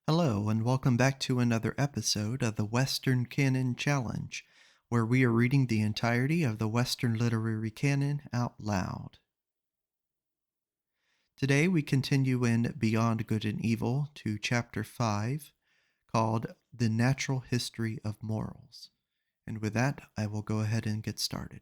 Hello, and welcome back to another episode of the Western Canon Challenge, where we are reading the entirety of the Western literary canon out loud. Today we continue in Beyond Good and Evil to Chapter 5, called The Natural History of Morals. And with that, I will go ahead and get started.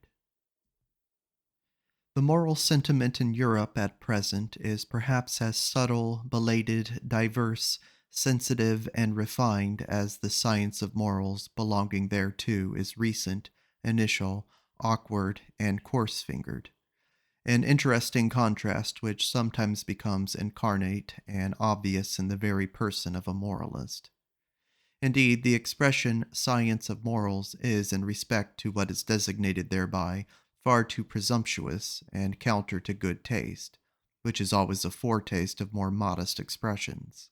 The moral sentiment in Europe at present is perhaps as subtle, belated, diverse, sensitive, and refined as the science of morals belonging thereto is recent, initial, awkward, and coarse fingered. An interesting contrast which sometimes becomes incarnate and obvious in the very person of a moralist. Indeed, the expression science of morals is, in respect to what is designated thereby, far too presumptuous and counter to good taste, which is always a foretaste of more modest expressions.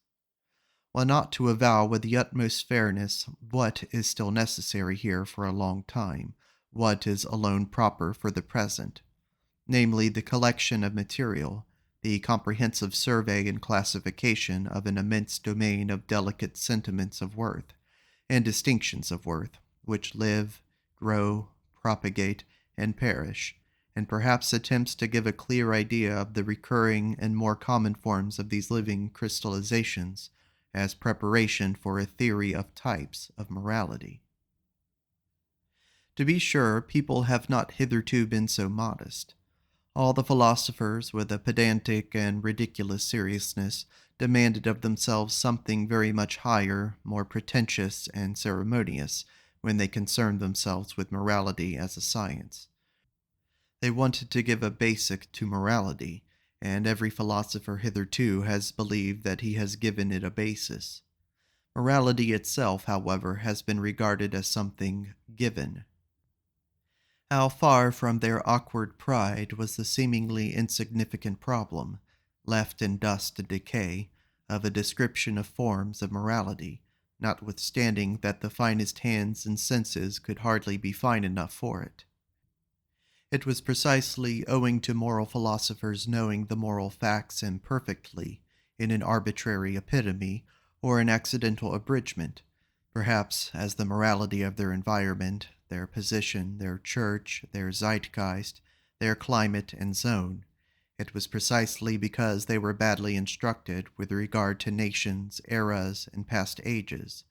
While not to avow with the utmost fairness what is still necessary here for a long time, what is alone proper for the present, namely the collection of material, the comprehensive survey and classification of an immense domain of delicate sentiments of worth and distinctions of worth, which live, grow, propagate, and perish, and perhaps attempts to give a clear idea of the recurring and more common forms of these living crystallizations as preparation for a theory of types of morality. To be sure, people have not hitherto been so modest. All the philosophers, with a pedantic and ridiculous seriousness, demanded of themselves something very much higher, more pretentious and ceremonious, when they concerned themselves with morality as a science. They wanted to give a basic to morality, and every philosopher hitherto has believed that he has given it a basis. Morality itself, however, has been regarded as something given. How far from their awkward pride was the seemingly insignificant problem, left in dust and decay, of a description of forms of morality, notwithstanding that the finest hands and senses could hardly be fine enough for it. It was precisely owing to moral philosophers knowing the moral facts imperfectly, in an arbitrary epitome, or an accidental abridgment, perhaps as the morality of their environment, their position, their church, their zeitgeist, their climate and zone. It was precisely because they were badly instructed with regard to nations, eras, and past ages,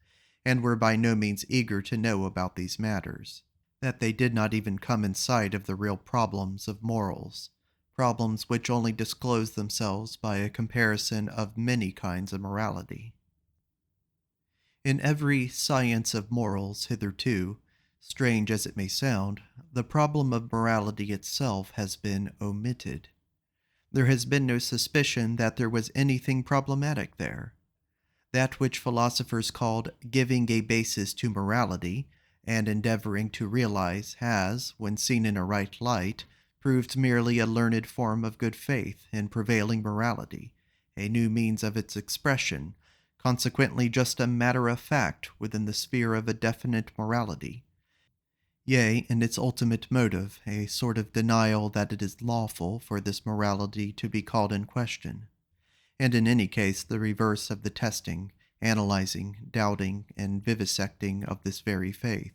and were by no means eager to know about these matters, that they did not even come in sight of the real problems of morals, problems which only disclose themselves by a comparison of many kinds of morality. In every science of morals hitherto, strange as it may sound, the problem of morality itself has been omitted. There has been no suspicion that there was anything problematic there. That which philosophers called giving a basis to morality, and endeavoring to realize, has, when seen in a right light, proved merely a learned form of good faith in prevailing morality, a new means of its expression, consequently just a matter of fact within the sphere of a definite morality. Yea, in its ultimate motive, a sort of denial that it is lawful for this morality to be called in question, and in any case the reverse of the testing, analyzing, doubting, and vivisecting of this very faith.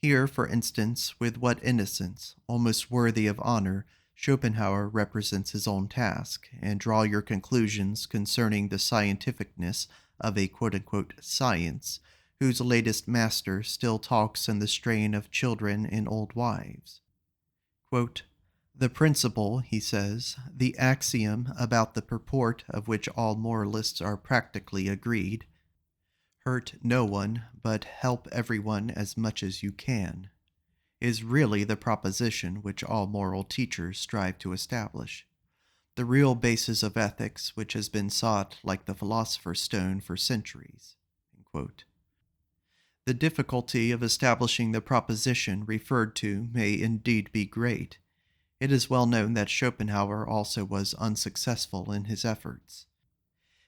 Here, for instance, with what innocence, almost worthy of honor, Schopenhauer represents his own task, and draw your conclusions concerning the scientificness of a quote-unquote science, whose latest master still talks in the strain of children and old wives. Quote, "The principle," he says, "the axiom about the purport of which all moralists are practically agreed, hurt no one, but help everyone as much as you can, is really the proposition which all moral teachers strive to establish, the real basis of ethics which has been sought like the philosopher's stone for centuries." End quote. The difficulty of establishing the proposition referred to may indeed be great. It is well known that Schopenhauer also was unsuccessful in his efforts,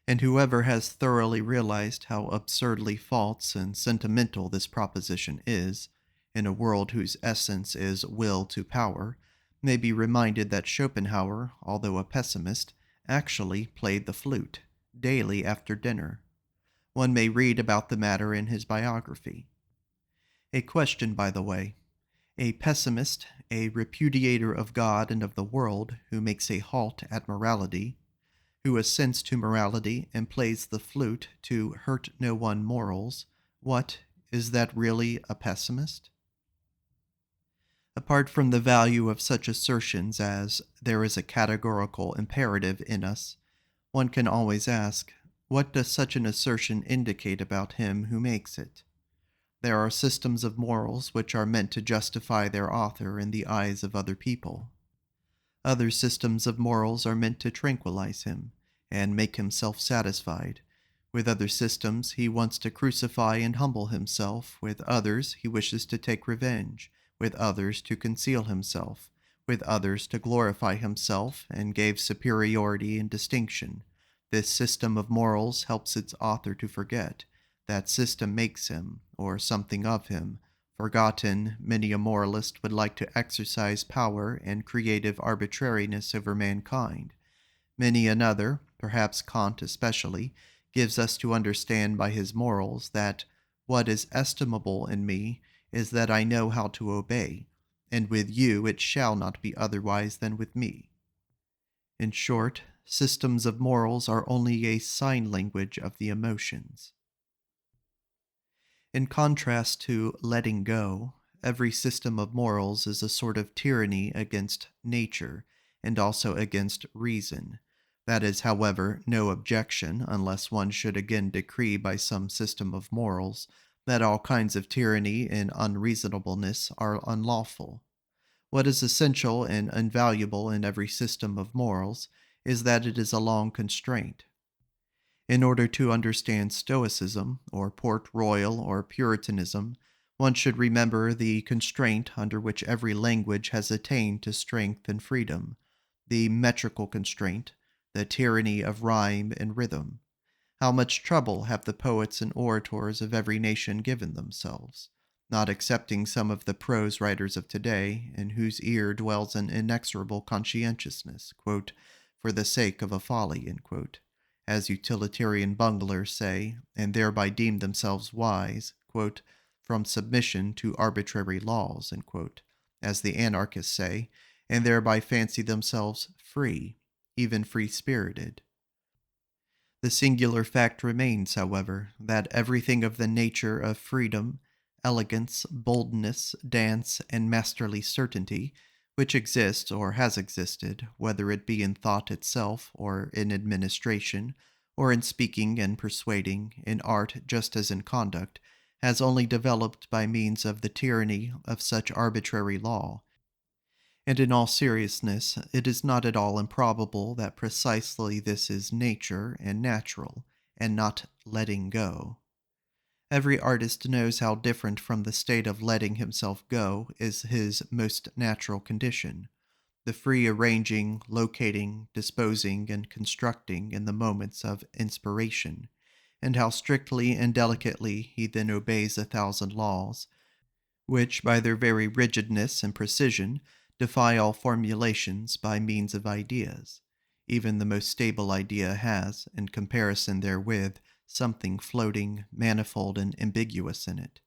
and whoever has thoroughly realized how absurdly false and sentimental this proposition is, in a world whose essence is will to power, may be reminded that Schopenhauer, although a pessimist, actually played the flute, daily after dinner. One may read about the matter in his biography. A question, by the way. A pessimist, a repudiator of God and of the world, who makes a halt at morality, who assents to morality and plays the flute to hurt no one morals, what, is that really a pessimist? Apart from the value of such assertions as there is a categorical imperative in us, one can always ask, what does such an assertion indicate about him who makes it? There are systems of morals which are meant to justify their author in the eyes of other people. Other systems of morals are meant to tranquilize him and make him self-satisfied. With other systems, he wants to crucify and humble himself. With others, he wishes to take revenge. With others, to conceal himself. With others, to glorify himself and give superiority and distinction. This system of morals helps its author to forget. That system makes him, or something of him, forgotten. Many a moralist would like to exercise power and creative arbitrariness over mankind. Many another, perhaps Kant especially, gives us to understand by his morals that what is estimable in me is that I know how to obey, and with you it shall not be otherwise than with me. In short, systems of morals are only a sign language of the emotions. In contrast to letting go, every system of morals is a sort of tyranny against nature and also against reason. That is, however, no objection, unless one should again decree by some system of morals that all kinds of tyranny and unreasonableness are unlawful. What is essential and invaluable in every system of morals is that it is a long constraint. In order to understand Stoicism, or Port Royal, or Puritanism, one should remember the constraint under which every language has attained to strength and freedom, the metrical constraint, the tyranny of rhyme and rhythm. How much trouble have the poets and orators of every nation given themselves, not excepting some of the prose writers of today, in whose ear dwells an inexorable conscientiousness, quote, for the sake of a folly, as utilitarian bunglers say, and thereby deem themselves wise, quote, from submission to arbitrary laws, as the anarchists say, and thereby fancy themselves free, even free-spirited. The singular fact remains, however, that everything of the nature of freedom, elegance, boldness, dance, and masterly certainty, which exists or has existed, whether it be in thought itself, or in administration, or in speaking and persuading, in art just as in conduct, has only developed by means of the tyranny of such arbitrary law. And in all seriousness, it is not at all improbable that precisely this is nature and natural, and not letting go. Every artist knows how different from the state of letting himself go is his most natural condition, the free arranging, locating, disposing, and constructing in the moments of inspiration, and how strictly and delicately he then obeys 1,000 laws, which, by their very rigidness and precision, defy all formulations by means of ideas. Even the most stable idea has, in comparison therewith, something floating, manifold, and ambiguous in it.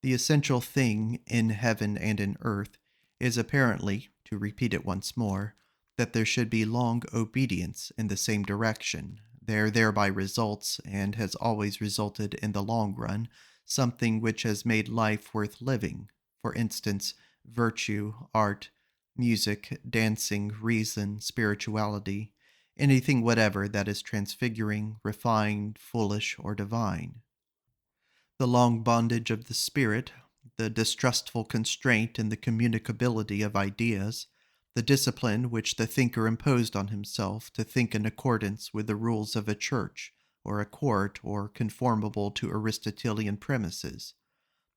The essential thing in heaven and in earth is apparently, to repeat it once more, that there should be long obedience in the same direction. There thereby results, and has always resulted in the long run, something which has made life worth living. For instance, virtue, art, music, dancing, reason, spirituality, anything whatever that is transfiguring, refined, foolish, or divine. The long bondage of the spirit, the distrustful constraint in the communicability of ideas, the discipline which the thinker imposed on himself to think in accordance with the rules of a church, or a court, or conformable to Aristotelian premises,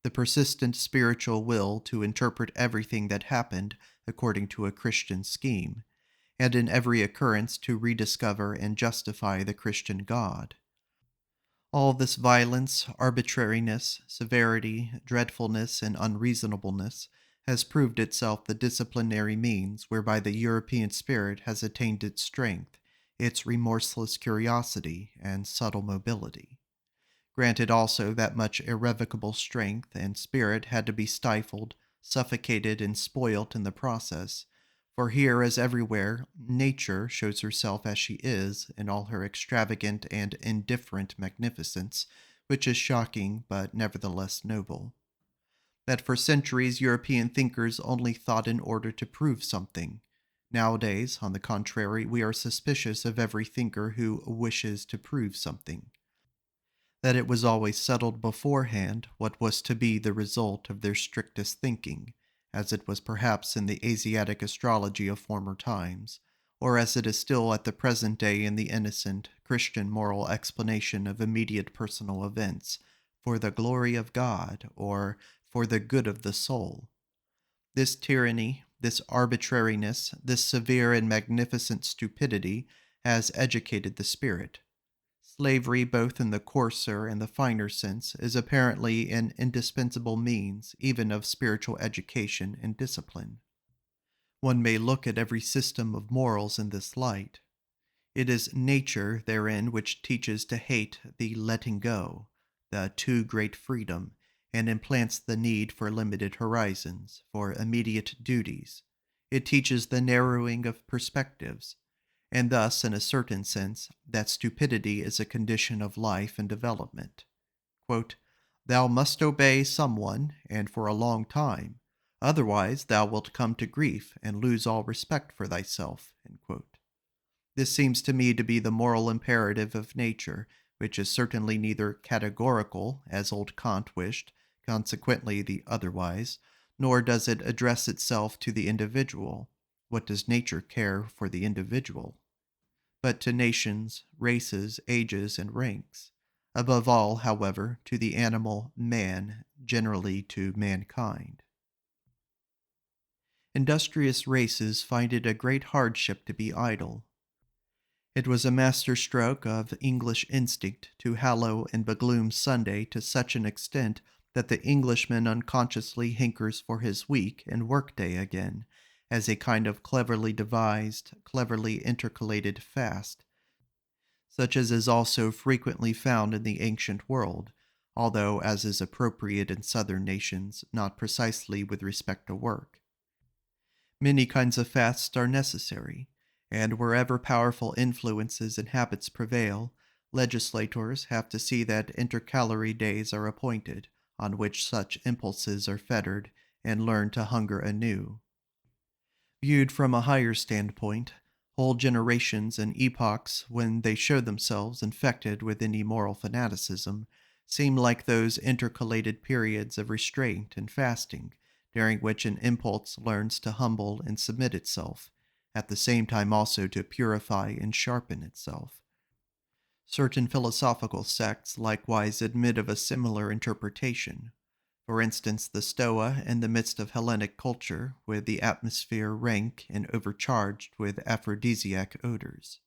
the persistent spiritual will to interpret everything that happened according to a Christian scheme, and in every occurrence to rediscover and justify the Christian God. All this violence, arbitrariness, severity, dreadfulness, and unreasonableness has proved itself the disciplinary means whereby the European spirit has attained its strength, its remorseless curiosity, and subtle mobility. Granted also that much irrevocable strength and spirit had to be stifled, suffocated, and spoilt in the process. For here, as everywhere, nature shows herself as she is in all her extravagant and indifferent magnificence, which is shocking but nevertheless noble. That for centuries European thinkers only thought in order to prove something. Nowadays, on the contrary, we are suspicious of every thinker who wishes to prove something. That it was always settled beforehand what was to be the result of their strictest thinking, as it was perhaps in the Asiatic astrology of former times, or as it is still at the present day in the innocent, Christian moral explanation of immediate personal events, for the glory of God, or for the good of the soul. This tyranny, this arbitrariness, this severe and magnificent stupidity has educated the spirit. Slavery, both in the coarser and the finer sense, is apparently an indispensable means even of spiritual education and discipline. One may look at every system of morals in this light. It is nature therein which teaches to hate the letting go, the too great freedom, and implants the need for limited horizons, for immediate duties. It teaches the narrowing of perspectives, and thus, in a certain sense, that stupidity is a condition of life and development. Quote, "Thou must obey someone, and for a long time, otherwise thou wilt come to grief and lose all respect for thyself." End quote. This seems to me to be the moral imperative of nature, which is certainly neither categorical, as old Kant wished, consequently the otherwise, nor does it address itself to the individual. What does nature care for the individual? But to nations, races, ages, and ranks. Above all, however, to the animal man, generally to mankind. Industrious races find it a great hardship to be idle. It was a master stroke of English instinct to hallow and begloom Sunday to such an extent that the Englishman unconsciously hankers for his week and work-day again, as a kind of cleverly devised, cleverly intercalated fast, such as is also frequently found in the ancient world, although, as is appropriate in southern nations, not precisely with respect to work. Many kinds of fasts are necessary, and wherever powerful influences and habits prevail, legislators have to see that intercalary days are appointed, on which such impulses are fettered and learn to hunger anew. Viewed from a higher standpoint, whole generations and epochs, when they show themselves infected with any moral fanaticism, seem like those intercalated periods of restraint and fasting, during which an impulse learns to humble and submit itself, at the same time also to purify and sharpen itself. Certain philosophical sects likewise admit of a similar interpretation. For instance, the Stoa in the midst of Hellenic culture, with the atmosphere rank and overcharged with aphrodisiac odors.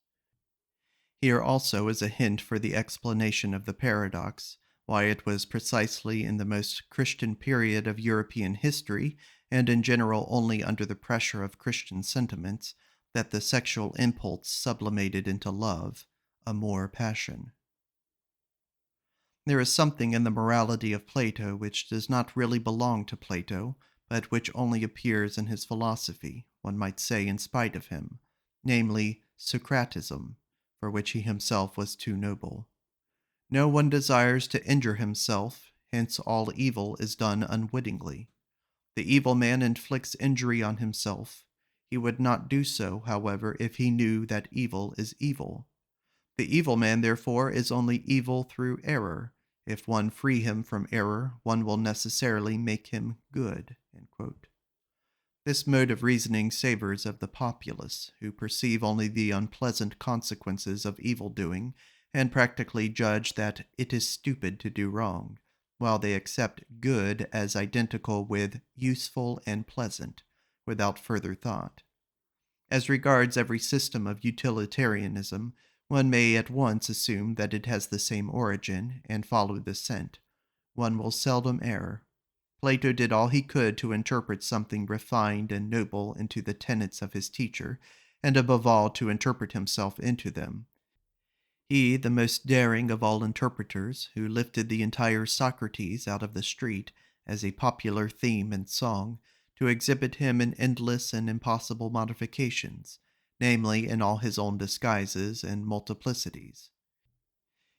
Here also is a hint for the explanation of the paradox, why it was precisely in the most Christian period of European history, and in general only under the pressure of Christian sentiments, that the sexual impulse sublimated into love, amor passion. There is something in the morality of Plato which does not really belong to Plato, but which only appears in his philosophy, one might say in spite of him, namely Socratism, for which he himself was too noble. No one desires to injure himself, hence all evil is done unwittingly. The evil man inflicts injury on himself. He would not do so, however, if he knew that evil is evil. The evil man, therefore, is only evil through error. If one free him from error, one will necessarily make him good. End quote. This mode of reasoning savors of the populace, who perceive only the unpleasant consequences of evil-doing, and practically judge that it is stupid to do wrong, while they accept good as identical with useful and pleasant, without further thought. As regards every system of utilitarianism, one may at once assume that it has the same origin, and follow the scent. One will seldom err. Plato did all he could to interpret something refined and noble into the tenets of his teacher, and above all to interpret himself into them. He, the most daring of all interpreters, who lifted the entire Socrates out of the street as a popular theme and song, to exhibit him in endless and impossible modifications, namely in all his own disguises and multiplicities.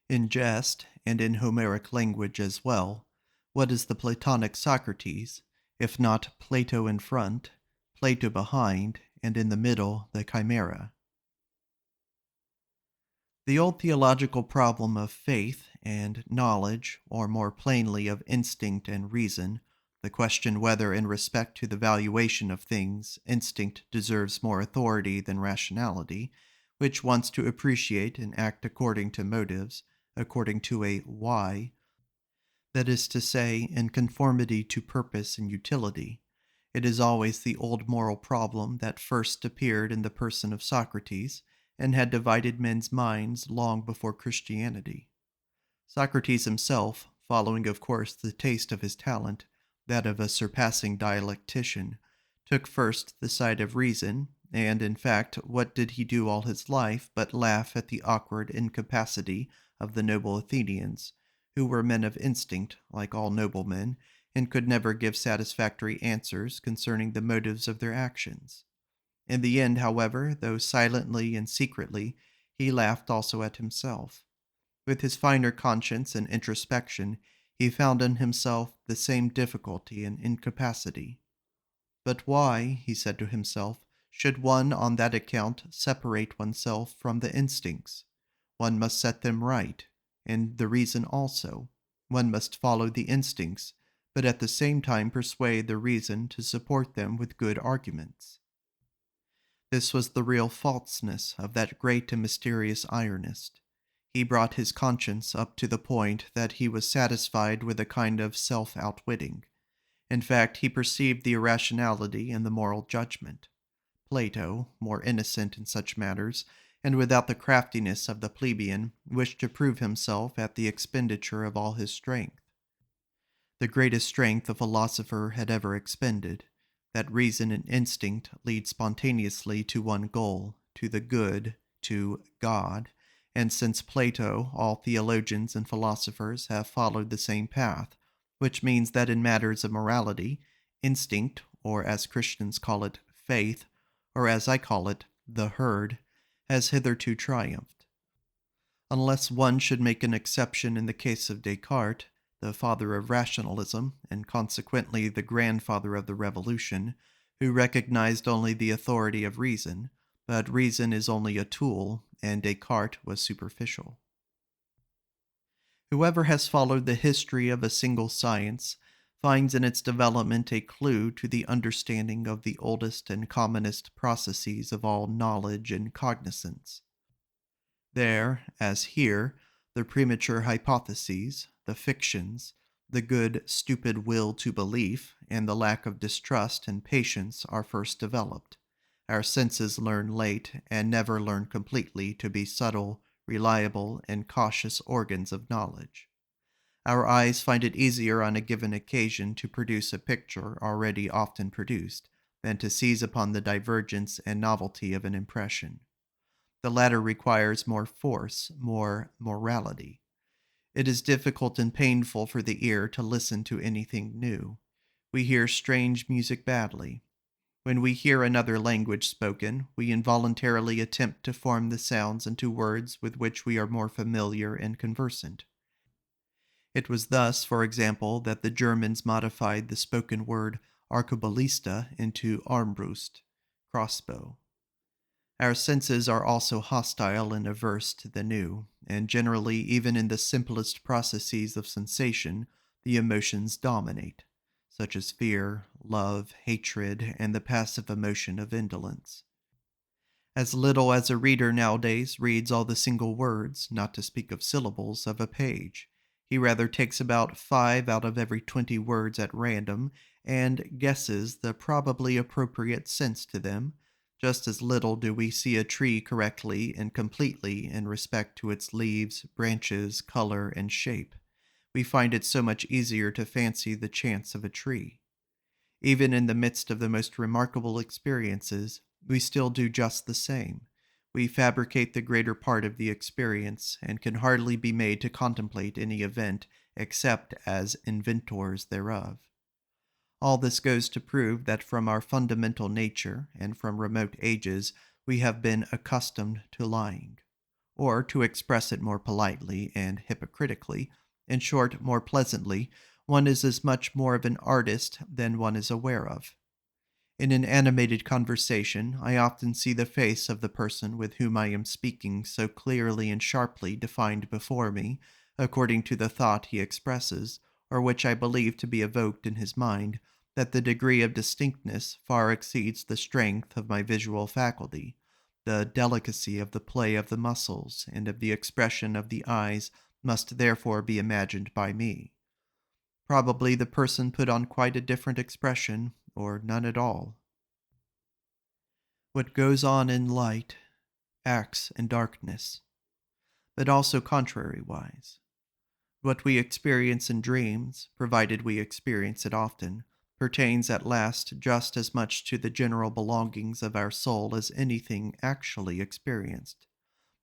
In jest, and in Homeric language as well, what is the Platonic Socrates, if not Plato in front, Plato behind, and in the middle the Chimera? The old theological problem of faith and knowledge, or more plainly of instinct and reason, the question whether, in respect to the valuation of things, instinct deserves more authority than rationality, which wants to appreciate and act according to motives, according to a why, that is to say, in conformity to purpose and utility. It is always the old moral problem that first appeared in the person of Socrates and had divided men's minds long before Christianity. Socrates himself, following of course the taste of his talent, that of a surpassing dialectician, took first the side of reason, and in fact, what did he do all his life but laugh at the awkward incapacity of the noble Athenians, who were men of instinct, like all noblemen, and could never give satisfactory answers concerning the motives of their actions. In the end, however, though silently and secretly, he laughed also at himself. With his finer conscience and introspection, he found in himself the same difficulty and incapacity. But why, he said to himself, should one on that account separate oneself from the instincts? One must set them right, and the reason also. One must follow the instincts, but at the same time persuade the reason to support them with good arguments. This was the real falseness of that great and mysterious ironist. He brought his conscience up to the point that he was satisfied with a kind of self-outwitting. In fact, he perceived the irrationality in the moral judgment. Plato, more innocent in such matters, and without the craftiness of the plebeian, wished to prove himself at the expenditure of all his strength. The greatest strength a philosopher had ever expended, that reason and instinct lead spontaneously to one goal, to the good, to God, and since Plato, all theologians and philosophers have followed the same path, which means that in matters of morality, instinct, or as Christians call it, faith, or as I call it, the herd, has hitherto triumphed. Unless one should make an exception in the case of Descartes, the father of rationalism, and consequently the grandfather of the Revolution, who recognized only the authority of reason, but reason is only a tool, and Descartes was superficial. Whoever has followed the history of a single science finds in its development a clue to the understanding of the oldest and commonest processes of all knowledge and cognizance. There, as here, the premature hypotheses, the fictions, the good, stupid will to belief, and the lack of distrust and patience are first developed. Our senses learn late and never learn completely to be subtle, reliable, and cautious organs of knowledge. Our eyes find it easier on a given occasion to produce a picture already often produced than to seize upon the divergence and novelty of an impression. The latter requires more force, more morality. It is difficult and painful for the ear to listen to anything new. We hear strange music badly. When we hear another language spoken, we involuntarily attempt to form the sounds into words with which we are more familiar and conversant. It was thus, for example, that the Germans modified the spoken word arquebusista into Armbrust, crossbow. Our senses are also hostile and averse to the new, and generally, even in the simplest processes of sensation, the emotions dominate, such as fear, love, hatred, and the passive emotion of indolence. As little as a reader nowadays reads all the single words, not to speak of syllables, of a page. He rather takes about 5 out of every 20 words at random and guesses the probably appropriate sense to them. Just as little do we see a tree correctly and completely in respect to its leaves, branches, color, and shape. We find it so much easier to fancy the chance of a tree. Even in the midst of the most remarkable experiences, we still do just the same. we fabricate the greater part of the experience, and can hardly be made to contemplate any event except as inventors thereof. All this goes to prove that from our fundamental nature and from remote ages we have been accustomed to lying. Or, to express it more politely and hypocritically, in short, more pleasantly, one is as much more of an artist than one is aware of. In an animated conversation, I often see the face of the person with whom I am speaking so clearly and sharply defined before me, according to the thought he expresses, or which I believe to be evoked in his mind, that the degree of distinctness far exceeds the strength of my visual faculty. The delicacy of the play of the muscles and of the expression of the eyes must therefore be imagined by me. Probably the person put on quite a different expression, or none at all. What goes on in light acts in darkness, but also contrariwise. What we experience in dreams, provided we experience it often, pertains at last just as much to the general belongings of our soul as anything actually experienced.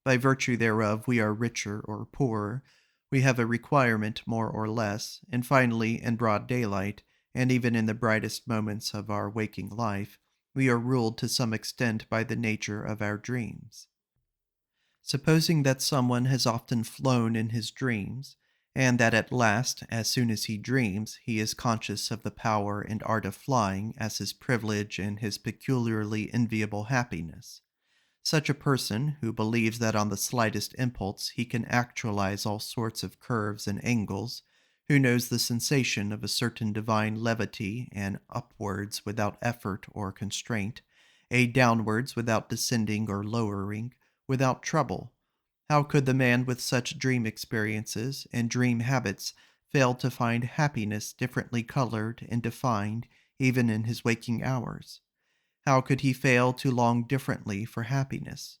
By virtue thereof we are richer or poorer, we have a requirement more or less, and finally, in broad daylight, and even in the brightest moments of our waking life, we are ruled to some extent by the nature of our dreams. Supposing that someone has often flown in his dreams, and that at last, as soon as he dreams, he is conscious of the power and art of flying as his privilege and his peculiarly enviable happiness. Such a person, who believes that on the slightest impulse he can actualize all sorts of curves and angles, who knows the sensation of a certain divine levity and upwards without effort or constraint, a downwards without descending or lowering, without trouble, how could the man with such dream experiences and dream habits fail to find happiness differently colored and defined even in his waking hours? How could he fail to long differently for happiness?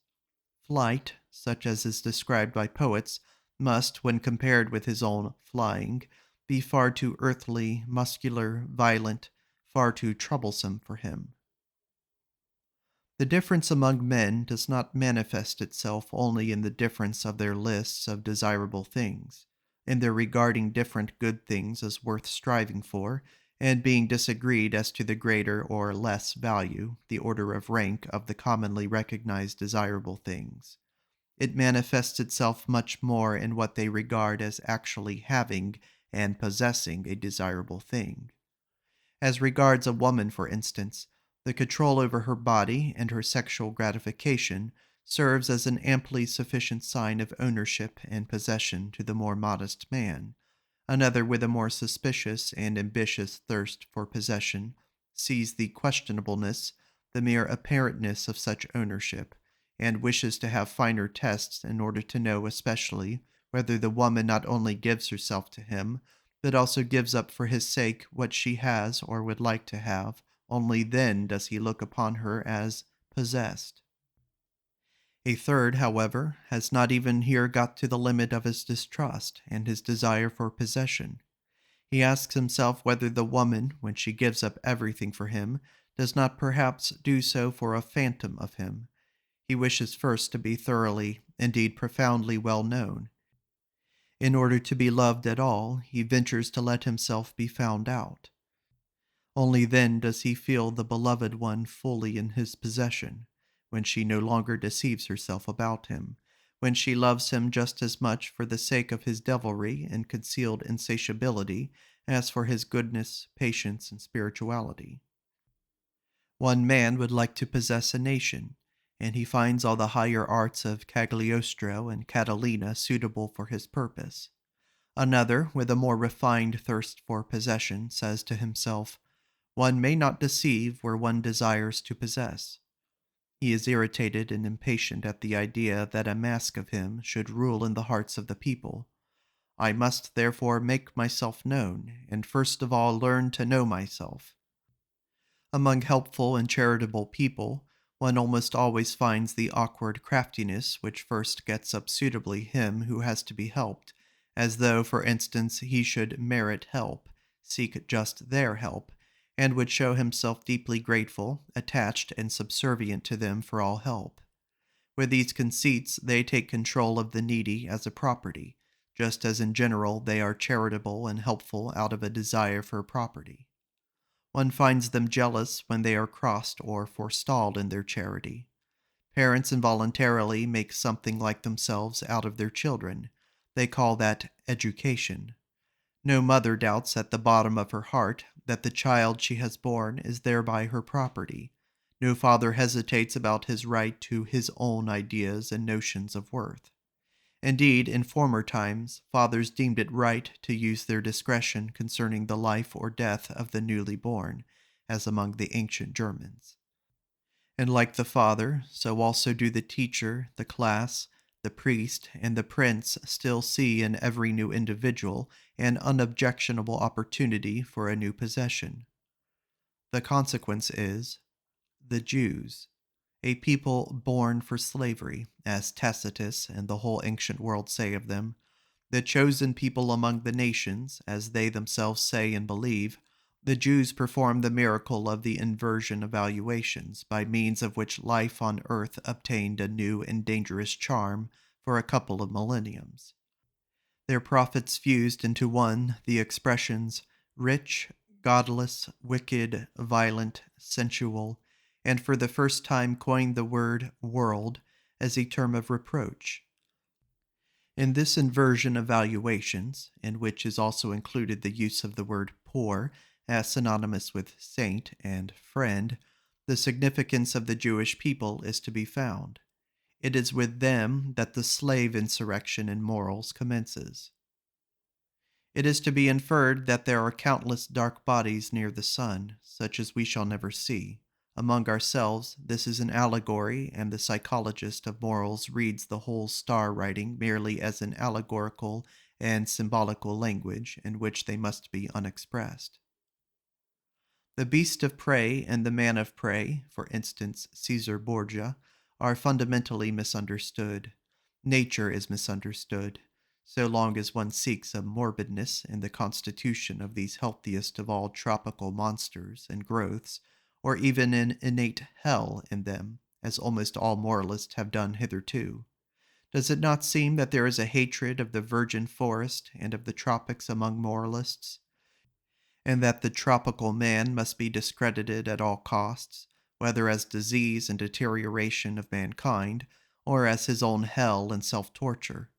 Flight, such as is described by poets, must, when compared with his own flying, be far too earthly, muscular, violent, far too troublesome for him. The difference among men does not manifest itself only in the difference of their lists of desirable things, in their regarding different good things as worth striving for, and being disagreed as to the greater or less value, the order of rank of the commonly recognized desirable things. It manifests itself much more in what they regard as actually having and possessing a desirable thing. As regards a woman, for instance, the control over her body and her sexual gratification serves as an amply sufficient sign of ownership and possession to the more modest man. Another, with a more suspicious and ambitious thirst for possession, sees the questionableness, the mere apparentness of such ownership, and wishes to have finer tests in order to know especially whether the woman not only gives herself to him, but also gives up for his sake what she has or would like to have. Only then does he look upon her as possessed. A third, however, has not even here got to the limit of his distrust and his desire for possession. He asks himself whether the woman, when she gives up everything for him, does not perhaps do so for a phantom of him. He wishes first to be thoroughly, indeed profoundly well known. In order to be loved at all, he ventures to let himself be found out. Only then does he feel the beloved one fully in his possession, when she no longer deceives herself about him, when she loves him just as much for the sake of his devilry and concealed insatiability as for his goodness, patience, and spirituality. One man would like to possess a nation, and he finds all the higher arts of Cagliostro and Catalina suitable for his purpose. Another, with a more refined thirst for possession, says to himself, one may not deceive where one desires to possess. He is irritated and impatient at the idea that a mask of him should rule in the hearts of the people. I must therefore make myself known, and first of all learn to know myself. Among helpful and charitable people, one almost always finds the awkward craftiness which first gets up suitably him who has to be helped, as though, for instance, he should merit help, seek just their help, and would show himself deeply grateful, attached, and subservient to them for all help. With these conceits, they take control of the needy as a property, just as in general they are charitable and helpful out of a desire for property. One finds them jealous when they are crossed or forestalled in their charity. Parents involuntarily make something like themselves out of their children. They call that education. No mother doubts at the bottom of her heart that the child she has borne is thereby her property. No father hesitates about his right to his own ideas and notions of worth. Indeed, in former times, fathers deemed it right to use their discretion concerning the life or death of the newly born, as among the ancient Germans. And like the father, so also do the teacher, the class, the priest, and the prince still see in every new individual an unobjectionable opportunity for a new possession. The consequence is the Jews, a people born for slavery, as Tacitus and the whole ancient world say of them, the chosen people among the nations, as they themselves say and believe. The Jews performed the miracle of the inversion of valuations, by means of which life on earth obtained a new and dangerous charm for a couple of millenniums. Their prophets fused into one the expressions rich, godless, wicked, violent, sensual, and for the first time coined the word world as a term of reproach. In this inversion of valuations, in which is also included the use of the word poor as synonymous with saint and friend, the significance of the Jewish people is to be found. It is with them that the slave insurrection in morals commences. It is to be inferred that there are countless dark bodies near the sun, such as we shall never see. Among ourselves, this is an allegory, and the psychologist of morals reads the whole star writing merely as an allegorical and symbolical language in which they must be unexpressed. The beast of prey and the man of prey, for instance, Caesar Borgia, are fundamentally misunderstood. Nature is misunderstood. So long as one seeks a morbidness in the constitution of these healthiest of all tropical monsters and growths, or even an innate hell in them, as almost all moralists have done hitherto, does it not seem that there is a hatred of the virgin forest and of the tropics among moralists, and that the tropical man must be discredited at all costs, whether as disease and deterioration of mankind, or as his own hell and self-torture?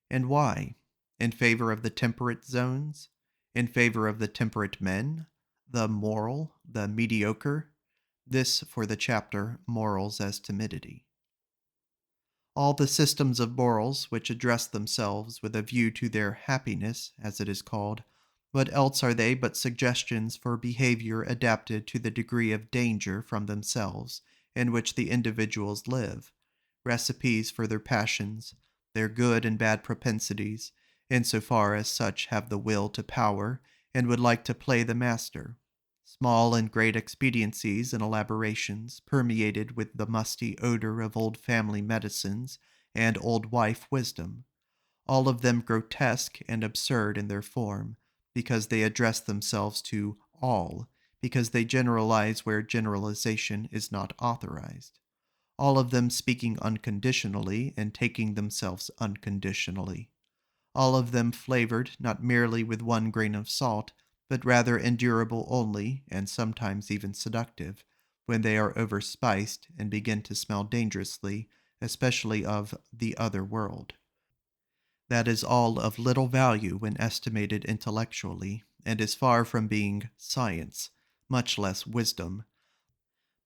And why? In favor of the temperate zones? In favor of the temperate men? The moral? The mediocre? This for the chapter Morals as Timidity. All the systems of morals which address themselves with a view to their happiness, as it is called, what else are they but suggestions for behavior adapted to the degree of danger from themselves in which the individuals live, recipes for their passions, their good and bad propensities, insofar as such have the will to power and would like to play the master, small and great expediencies and elaborations, permeated with the musty odor of old family medicines and old wife wisdom, all of them grotesque and absurd in their form, because they address themselves to all, because they generalize where generalization is not authorized. All of them speaking unconditionally and taking themselves unconditionally. All of them flavored not merely with one grain of salt, but rather endurable only, and sometimes even seductive, when they are overspiced and begin to smell dangerously, especially of the other world. That is all of little value when estimated intellectually, and is far from being science, much less wisdom.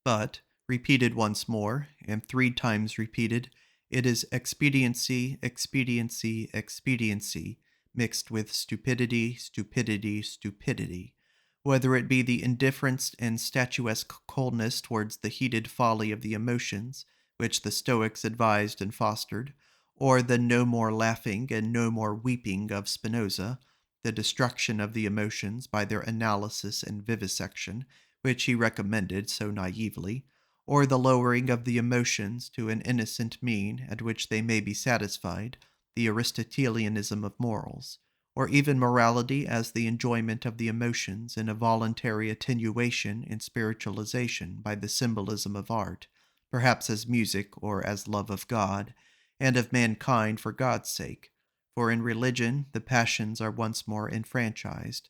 But, repeated once more, and 3 times repeated, it is expediency, expediency, expediency, mixed with stupidity, stupidity, stupidity, whether it be the indifference and statuesque coldness towards the heated folly of the emotions, which the Stoics advised and fostered, or the no more laughing and no more weeping of Spinoza, the destruction of the emotions by their analysis and vivisection, which he recommended so naively, or the lowering of the emotions to an innocent mean at which they may be satisfied, the Aristotelianism of morals, or even morality as the enjoyment of the emotions in a voluntary attenuation and spiritualization by the symbolism of art, perhaps as music or as love of God, and of mankind for God's sake. For in religion the passions are once more enfranchised,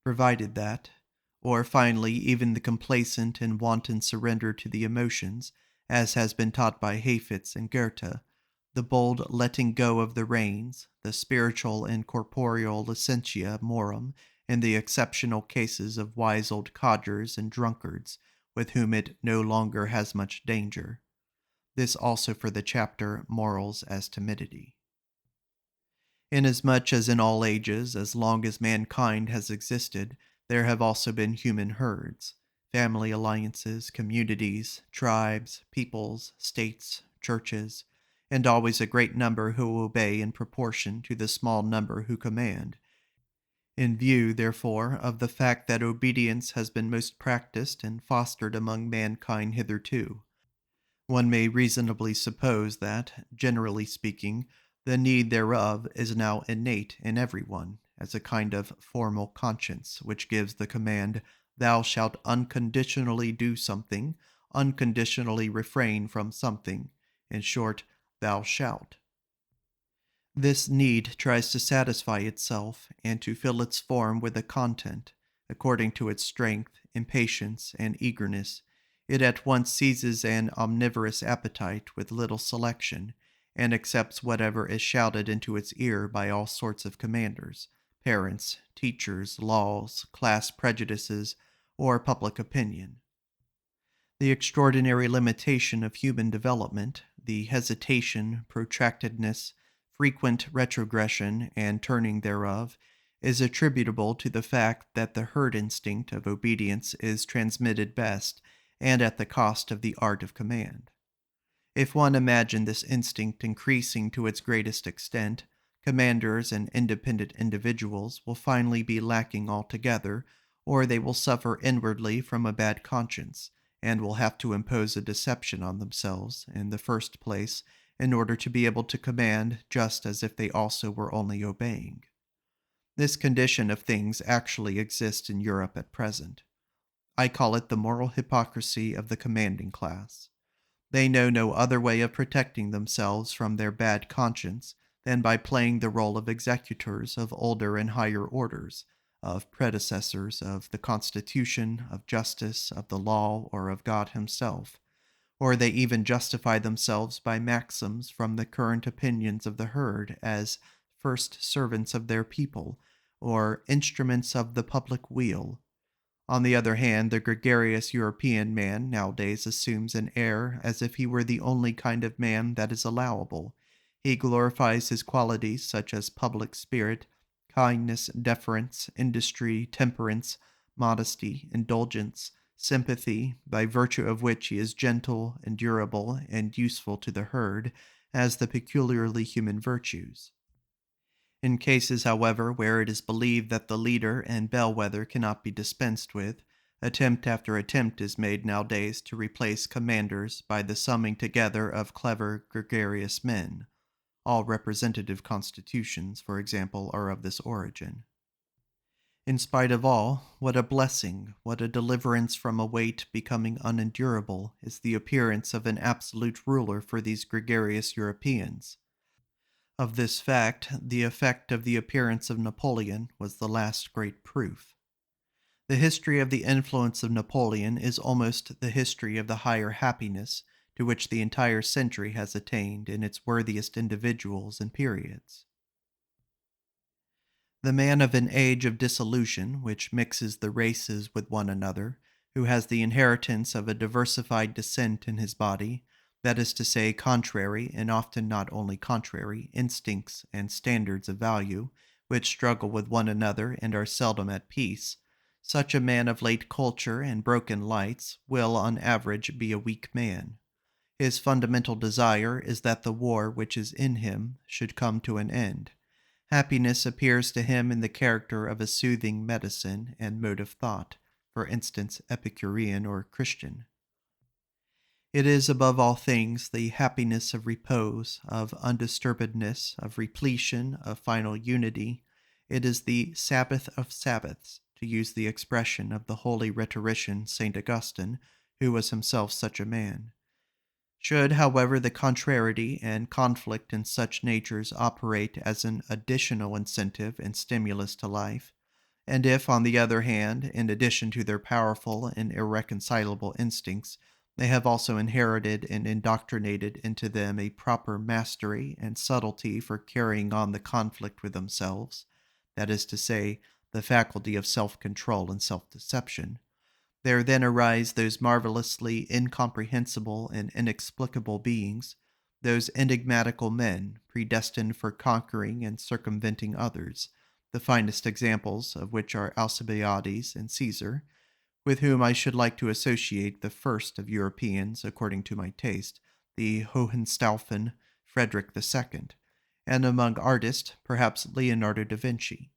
provided that, or finally, even the complacent and wanton surrender to the emotions, as has been taught by Hafitz and Goethe, the bold letting go of the reins, the spiritual and corporeal licentia morum, in the exceptional cases of wise old codgers and drunkards, with whom it no longer has much danger. This also for the chapter Morals as Timidity. Inasmuch as in all ages, as long as mankind has existed, there have also been human herds, family alliances, communities, tribes, peoples, states, churches, and always a great number who obey in proportion to the small number who command. In view, therefore, of the fact that obedience has been most practiced and fostered among mankind hitherto, one may reasonably suppose that, generally speaking, the need thereof is now innate in every one, as a kind of formal conscience which gives the command, Thou shalt unconditionally do something, unconditionally refrain from something, in short, Thou shalt. This need tries to satisfy itself and to fill its form with a content, according to its strength, impatience, and eagerness. It at once seizes an omnivorous appetite with little selection, and accepts whatever is shouted into its ear by all sorts of commanders, parents, teachers, laws, class prejudices, or public opinion. The extraordinary limitation of human development, the hesitation, protractedness, frequent retrogression, and turning thereof, is attributable to the fact that the herd instinct of obedience is transmitted best and at the cost of the art of command. If one imagine this instinct increasing to its greatest extent, commanders and independent individuals will finally be lacking altogether, or they will suffer inwardly from a bad conscience, and will have to impose a deception on themselves, in the first place, in order to be able to command just as if they also were only obeying. This condition of things actually exists in Europe at present. I call it the moral hypocrisy of the commanding class. They know no other way of protecting themselves from their bad conscience than by playing the role of executors of older and higher orders, of predecessors of the Constitution, of justice, of the law, or of God Himself. Or they even justify themselves by maxims from the current opinions of the herd as first servants of their people, or instruments of the public weal. On the other hand, the gregarious European man nowadays assumes an air as if he were the only kind of man that is allowable. He glorifies his qualities such as public spirit, kindness, deference, industry, temperance, modesty, indulgence, sympathy, by virtue of which he is gentle, endurable, and useful to the herd, as the peculiarly human virtues. In cases, however, where it is believed that the leader and bellwether cannot be dispensed with, attempt after attempt is made nowadays to replace commanders by the summing together of clever, gregarious men. All representative constitutions, for example, are of this origin. In spite of all, what a blessing, what a deliverance from a weight becoming unendurable is the appearance of an absolute ruler for these gregarious Europeans. Of this fact, the effect of the appearance of Napoleon was the last great proof. The history of the influence of Napoleon is almost the history of the higher happiness to which the entire century has attained in its worthiest individuals and periods. The man of an age of dissolution, which mixes the races with one another, who has the inheritance of a diversified descent in his body, that is to say, contrary, and often not only contrary, instincts and standards of value, which struggle with one another and are seldom at peace, such a man of late culture and broken lights will, on average, be a weak man. His fundamental desire is that the war which is in him should come to an end. Happiness appears to him in the character of a soothing medicine and mode of thought, for instance, Epicurean or Christian. It is above all things the happiness of repose, of undisturbedness, of repletion, of final unity. It is the Sabbath of Sabbaths, to use the expression of the holy rhetorician St. Augustine, who was himself such a man. Should, however, the contrariety and conflict in such natures operate as an additional incentive and stimulus to life, and if, on the other hand, in addition to their powerful and irreconcilable instincts, they have also inherited and indoctrinated into them a proper mastery and subtlety for carrying on the conflict with themselves, that is to say, the faculty of self control and self deception, there then arise those marvelously incomprehensible and inexplicable beings, those enigmatical men, predestined for conquering and circumventing others, the finest examples of which are Alcibiades and Caesar, with whom I should like to associate the first of Europeans, according to my taste, the Hohenstaufen Frederick II, and among artists, perhaps Leonardo da Vinci.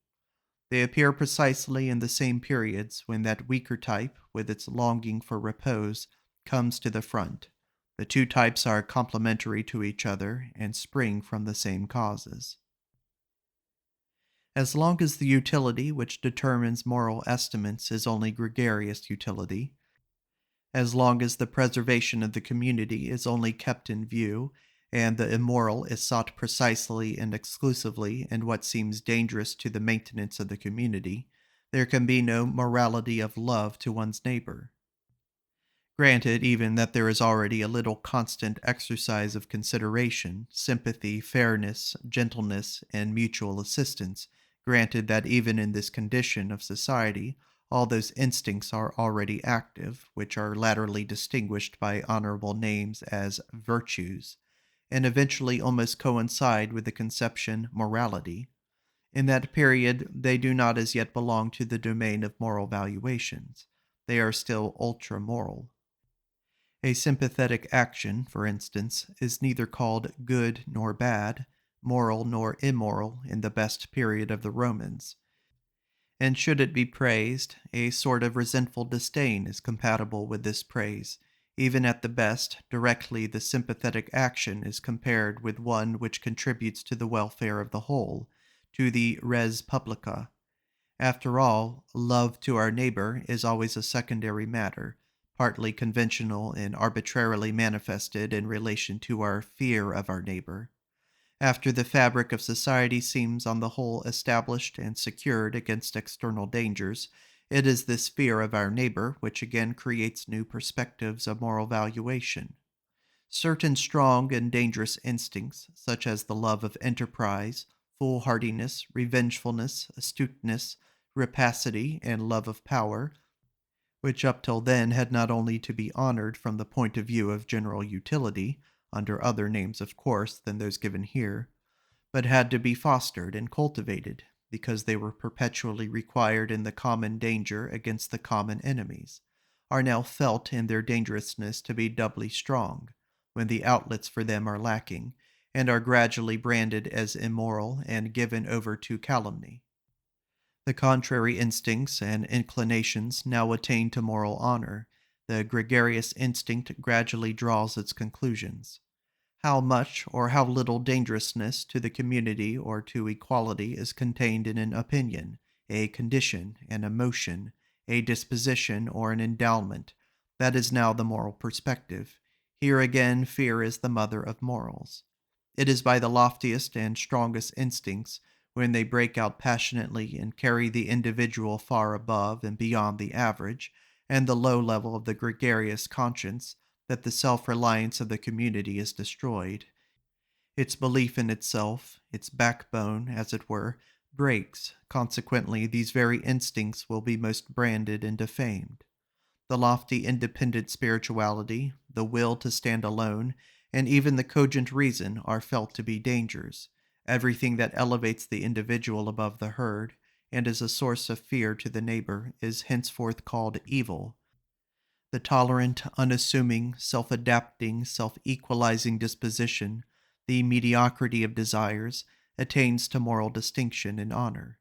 They appear precisely in the same periods when that weaker type, with its longing for repose, comes to the front. The two types are complementary to each other and spring from the same causes. As long as the utility which determines moral estimates is only gregarious utility, as long as the preservation of the community is only kept in view, and the immoral is sought precisely and exclusively in what seems dangerous to the maintenance of the community, there can be no morality of love to one's neighbor. Granted even that there is already a little constant exercise of consideration, sympathy, fairness, gentleness, and mutual assistance, granted that even in this condition of society all those instincts are already active, which are latterly distinguished by honorable names as virtues, and eventually almost coincide with the conception morality. In that period, they do not as yet belong to the domain of moral valuations. They are still ultra moral. A sympathetic action, for instance, is neither called good nor bad, moral nor immoral in the best period of the Romans. And should it be praised, a sort of resentful disdain is compatible with this praise, even at the best, directly the sympathetic action is compared with one which contributes to the welfare of the whole, to the res publica. After all, love to our neighbor is always a secondary matter, partly conventional and arbitrarily manifested in relation to our fear of our neighbor. After the fabric of society seems on the whole established and secured against external dangers, it is this fear of our neighbor which again creates new perspectives of moral valuation. Certain strong and dangerous instincts, such as the love of enterprise, foolhardiness, revengefulness, astuteness, rapacity, and love of power, which up till then had not only to be honored from the point of view of general utility, under other names of course than those given here, but had to be fostered and cultivated, because they were perpetually required in the common danger against the common enemies, are now felt in their dangerousness to be doubly strong, when the outlets for them are lacking, and are gradually branded as immoral and given over to calumny. The contrary instincts and inclinations now attain to moral honor. The gregarious instinct gradually draws its conclusions. How much or how little dangerousness to the community or to equality is contained in an opinion, a condition, an emotion, a disposition, or an endowment, that is now the moral perspective. Here again, fear is the mother of morals. It is by the loftiest and strongest instincts, when they break out passionately and carry the individual far above and beyond the average, and the low level of the gregarious conscience, that the self-reliance of the community is destroyed. Its belief in itself, its backbone, as it were, breaks. Consequently, these very instincts will be most branded and defamed. The lofty independent spirituality, the will to stand alone, and even the cogent reason are felt to be dangers. Everything that elevates the individual above the herd, and is a source of fear to the neighbor, is henceforth called evil. The tolerant, unassuming, self-adapting, self-equalizing disposition, the mediocrity of desires, attains to moral distinction and honor.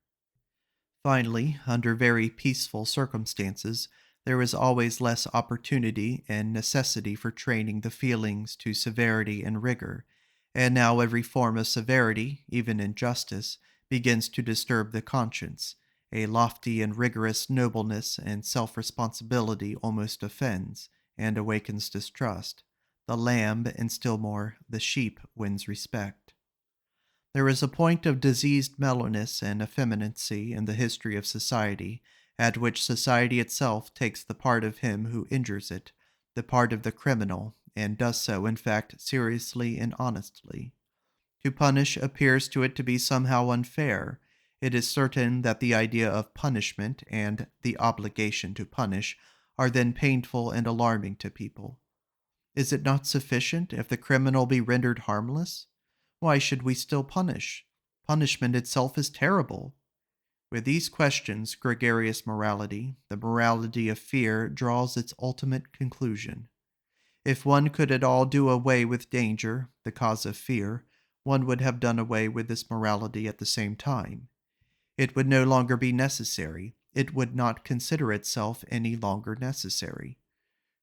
Finally, under very peaceful circumstances, there is always less opportunity and necessity for training the feelings to severity and rigor, and now every form of severity, even injustice, begins to disturb the conscience. A lofty and rigorous nobleness and self-responsibility almost offends, and awakens distrust. the lamb, and still more, the sheep wins respect. There is a point of diseased mellowness and effeminacy in the history of society, at which society itself takes the part of him who injures it, the part of the criminal, and does so, in fact, seriously and honestly. To punish appears to it to be somehow unfair. It is certain that the idea of punishment and the obligation to punish are then painful and alarming to people. Is it not sufficient if the criminal be rendered harmless? Why should we still punish? Punishment itself is terrible. With these questions, gregarious morality, the morality of fear, draws its ultimate conclusion. If one could at all do away with danger, the cause of fear, one would have done away with this morality at the same time. It would no longer be necessary. It would not consider itself any longer necessary.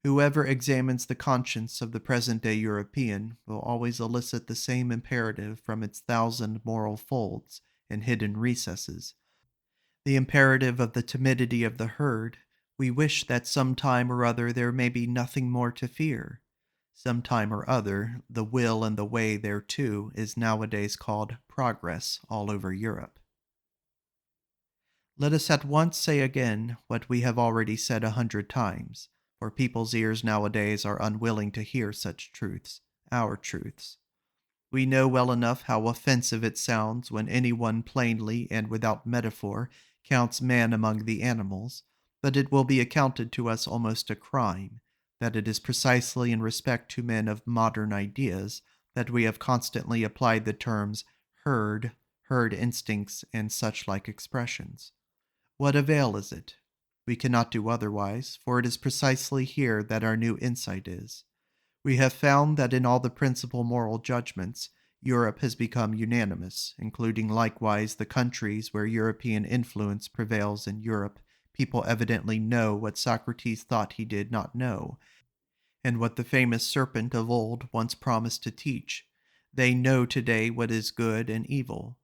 Whoever examines the conscience of the present-day European will always elicit the same imperative from its thousand moral folds and hidden recesses. The imperative of the timidity of the herd. We wish that some time or other there may be nothing more to fear. Some time or other, the will and the way thereto is nowadays called progress all over Europe. Let us at once say again what we have already said 100 times, for people's ears nowadays are unwilling to hear such truths, our truths. We know well enough how offensive it sounds when anyone plainly and without metaphor counts man among the animals, but it will be accounted to us almost a crime that it is precisely in respect to men of modern ideas that we have constantly applied the terms herd instincts, and such like expressions. What avail is it? We cannot do otherwise, for it is precisely here that our new insight is. We have found that in all the principal moral judgments, Europe has become unanimous, including likewise the countries where European influence prevails in Europe. People evidently know what Socrates thought he did not know, and what the famous serpent of old once promised to teach. They know today what is good and evil.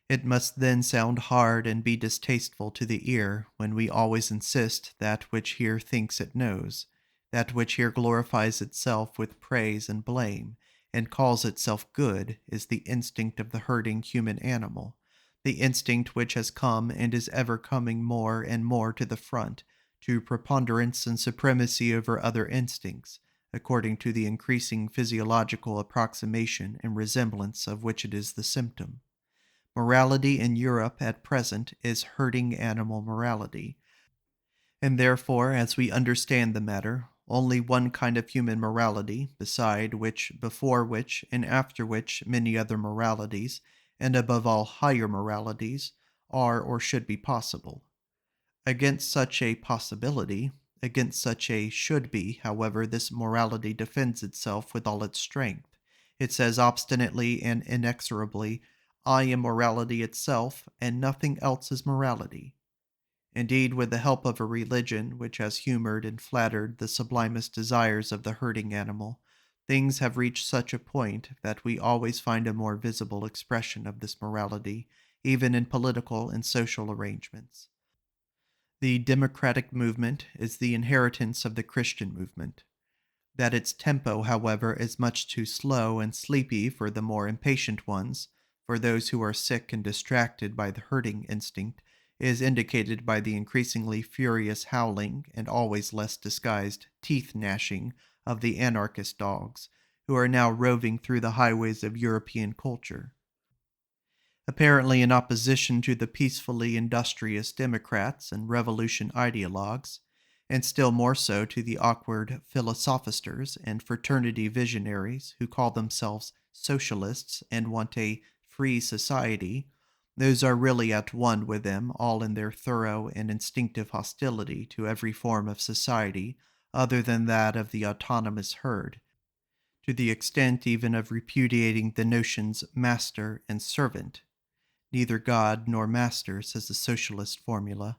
It must then sound hard and be distasteful to the ear when we always insist that which here thinks it knows, that which here glorifies itself with praise and blame, and calls itself good, is the instinct of the herding human animal, the instinct which has come and is ever coming more and more to the front, to preponderance and supremacy over other instincts, according to the increasing physiological approximation and resemblance of which it is the symptom. Morality in Europe at present is herding animal morality, and therefore, as we understand the matter, only one kind of human morality, beside which, before which, and after which many other moralities, and above all higher moralities, are or should be possible. Against such a possibility, against such a should be, however, this morality defends itself with all its strength. It says obstinately and inexorably, I am morality itself, and nothing else is morality. Indeed, with the help of a religion which has humored and flattered the sublimest desires of the herding animal, things have reached such a point that we always find a more visible expression of this morality, even in political and social arrangements. The democratic movement is the inheritance of the Christian movement. That its tempo, however, is much too slow and sleepy for the more impatient ones, for those who are sick and distracted by the herding instinct, is indicated by the increasingly furious howling and always less disguised teeth gnashing of the anarchist dogs, who are now roving through the highways of European culture. Apparently in opposition to the peacefully industrious Democrats and revolution ideologues, and still more so to the awkward philosophisters and fraternity visionaries who call themselves socialists and want a free society, those are really at one with them all in their thorough and instinctive hostility to every form of society other than that of the autonomous herd, to the extent even of repudiating the notions master and servant. Neither God nor master, says the socialist formula.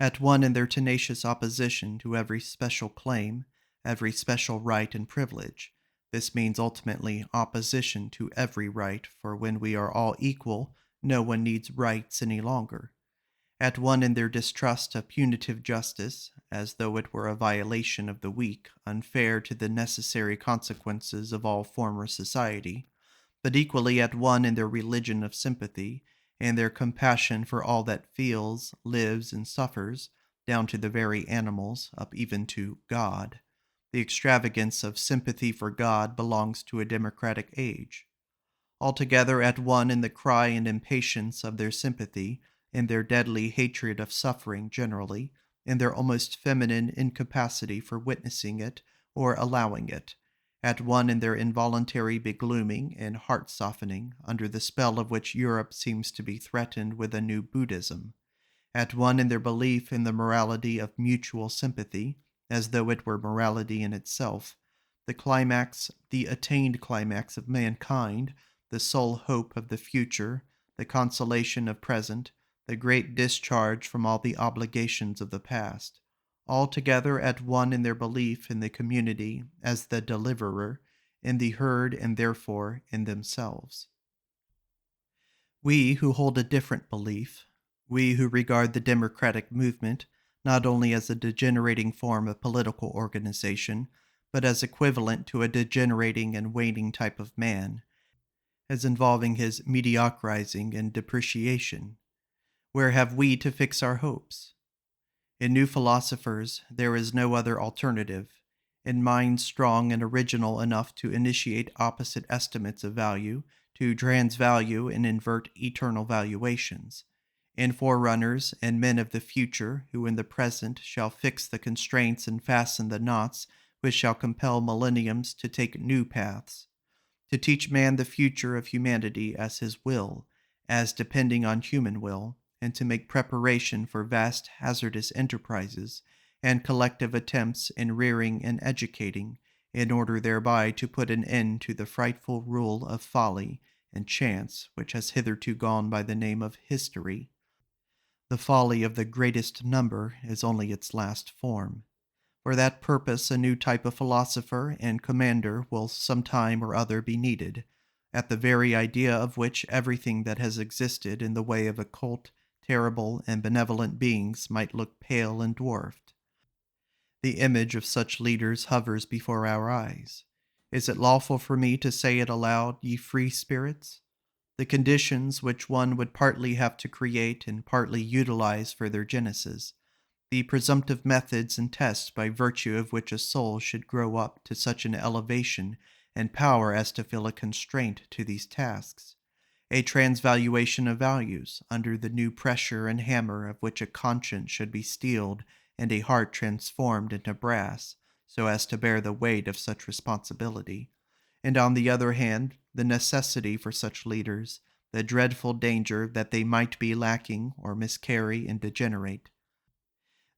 At one in their tenacious opposition to every special claim, every special right and privilege. This means ultimately opposition to every right, for when we are all equal, no one needs rights any longer. at one in their distrust of punitive justice, as though it were a violation of the weak, unfair to the necessary consequences of all former society, but equally at one in their religion of sympathy, and their compassion for all that feels, lives, and suffers, down to the very animals, up even to God. The extravagance of sympathy for God belongs to a democratic age. Altogether at one in the cry and impatience of their sympathy, in their deadly hatred of suffering generally, in their almost feminine incapacity for witnessing it or allowing it, at one in their involuntary beglooming and heart softening under the spell of which Europe seems to be threatened with a new Buddhism, at one in their belief in the morality of mutual sympathy, as though it were morality in itself, the climax, the attained climax of mankind, the sole hope of the future, the consolation of present, the great discharge from all the obligations of the past, all together at one in their belief in the community as the deliverer, in the herd, and therefore in themselves. We who hold a different belief, we who regard the democratic movement not only as a degenerating form of political organization, but as equivalent to a degenerating and waning type of man, as involving his mediocrizing and depreciation, where have we to fix our hopes? In new philosophers, there is no other alternative. In minds strong and original enough to initiate opposite estimates of value, to transvalue and invert eternal valuations. In forerunners and men of the future, who in the present shall fix the constraints and fasten the knots which shall compel millenniums to take new paths. To teach man the future of humanity as his will, as depending on human will, and to make preparation for vast hazardous enterprises and collective attempts in rearing and educating, in order thereby to put an end to the frightful rule of folly and chance which has hitherto gone by the name of history. The folly of the greatest number is only its last form. For that purpose a new type of philosopher and commander will some time or other be needed, at the very idea of which everything that has existed in the way of occult, terrible, and benevolent beings might look pale and dwarfed. The image of such leaders hovers before our eyes. Is it lawful for me to say it aloud, ye free spirits? The conditions which one would partly have to create and partly utilize for their genesis, the presumptive methods and tests by virtue of which a soul should grow up to such an elevation and power as to feel a constraint to these tasks, a transvaluation of values under the new pressure and hammer of which a conscience should be steeled and a heart transformed into brass, so as to bear the weight of such responsibility, and on the other hand, the necessity for such leaders, the dreadful danger that they might be lacking or miscarry and degenerate.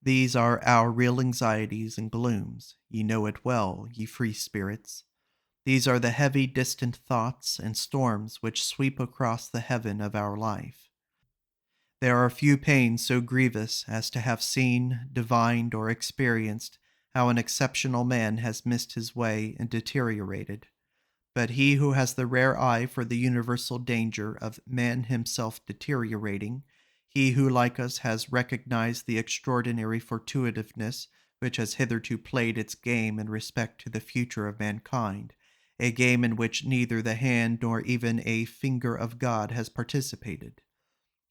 These are our real anxieties and glooms, ye know it well, ye free spirits. These are the heavy distant thoughts and storms which sweep across the heaven of our life. There are few pains so grievous as to have seen, divined, or experienced how an exceptional man has missed his way and deteriorated. But he who has the rare eye for the universal danger of man himself deteriorating, he who like us has recognized the extraordinary fortuitiveness which has hitherto played its game in respect to the future of mankind, a game in which neither the hand nor even a finger of God has participated.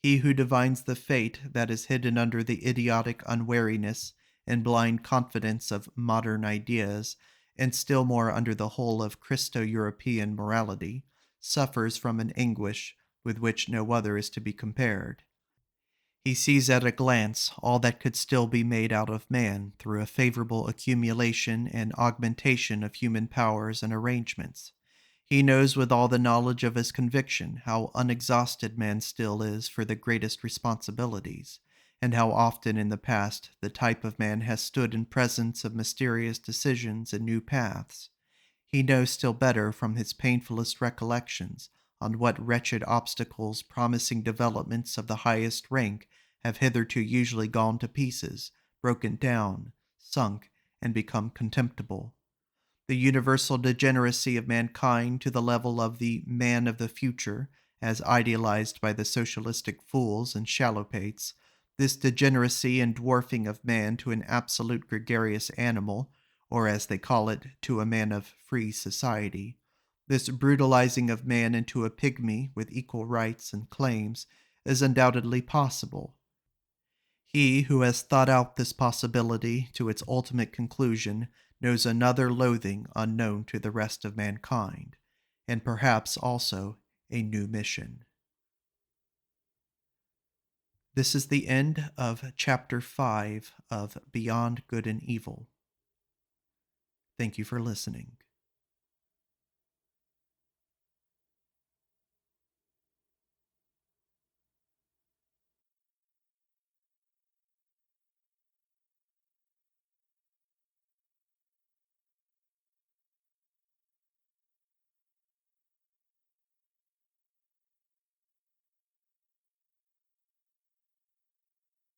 He who divines the fate that is hidden under the idiotic unwariness and blind confidence of modern ideas, and still more under the whole of Christo-European morality, suffers from an anguish with which no other is to be compared. He sees at a glance all that could still be made out of man through a favorable accumulation and augmentation of human powers and arrangements. He knows with all the knowledge of his conviction how unexhausted man still is for the greatest responsibilities, and how often in the past the type of man has stood in presence of mysterious decisions and new paths. He knows still better from his painfulest recollections on what wretched obstacles promising developments of the highest rank have hitherto usually gone to pieces, broken down, sunk, and become contemptible. The universal degeneracy of mankind to the level of the man of the future, as idealized by the socialistic fools and shallowpates, This degeneracy and dwarfing of man to an absolute gregarious animal, or as they call it, to a man of free society, this brutalizing of man into a pygmy with equal rights and claims, is undoubtedly possible. He who has thought out this possibility to its ultimate conclusion knows another loathing unknown to the rest of mankind, and perhaps also a new mission. This is the end of Chapter 5 of Beyond Good and Evil. Thank you for listening.